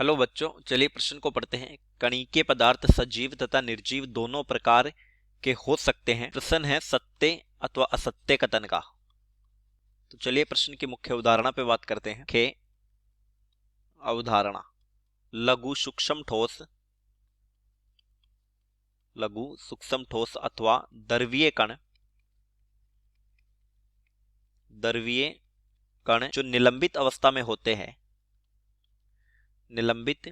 Hello बच्चों, चलिए प्रश्न को पढ़ते हैं। कणिकीय पदार्थ सजीव तथा निर्जीव दोनों प्रकार के हो सकते हैं। प्रश्न है सत्य अथवा असत्य कथन का। तो चलिए प्रश्न की मुख्य उदाहरण पे बात करते हैं। खे अवधारणा लघु सूक्ष्म ठोस, लघु सूक्ष्म ठोस अथवा द्रवीय कण, द्रवीय कण जो निलंबित अवस्था में होते हैं, निलंबित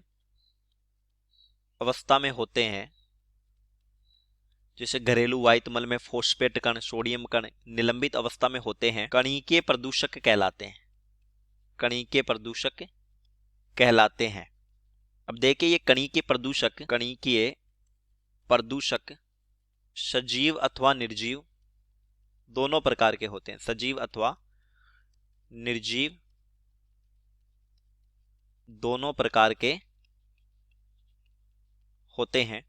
अवस्था में होते हैं, जैसे घरेलू वायुमंडल में फॉस्फेट कण, सोडियम कण निलंबित अवस्था में होते हैं, कणिकीय प्रदूषक कहलाते हैं। कणिकीय प्रदूषक कहलाते हैं। अब देखिए ये कणिकीय प्रदूषक सजीव अथवा निर्जीव दोनों प्रकार के होते हैं। सजीव अथवा निर्जीव दोनों प्रकार के होते हैं।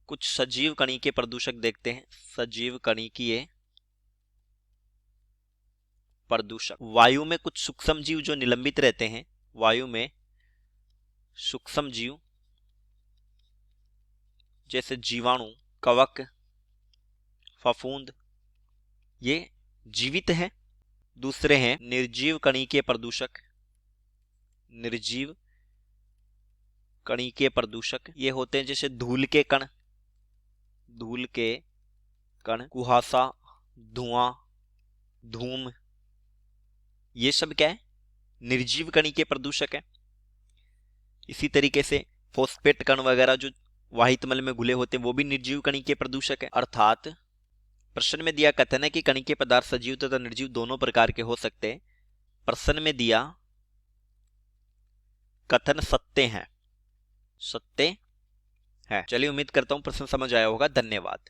कुछ सजीव कणिकीय प्रदूषक देखते हैं। सजीव कणिकीय प्रदूषक, वायु में कुछ सूक्ष्म जीव जो निलंबित रहते हैं। वायु में सूक्ष्म जीव जैसे जीवाणु, कवक, फफूंद, ये जीवित हैं। दूसरे हैं निर्जीव कणिकीय प्रदूषक। निर्जीव कणिकीय प्रदूषक ये होते हैं जैसे धूल के कण, कुहासा, धुआं, धूम, ये सब क्या है? निर्जीव कणिकीय प्रदूषक है। इसी तरीके से फॉस्फेट कण वगैरह जो वाहितमल में घुले होते हैं वो भी निर्जीव कणिकीय प्रदूषक है। अर्थात प्रश्न में दिया कथन है कि कणिकीय पदार्थ सजीव तथा निर्जीव दोनों प्रकार के हो सकते हैं। प्रश्न में दिया कथन सत्य है, सत्य है। चलिए उम्मीद करता हूं प्रश्न समझ आया होगा। धन्यवाद।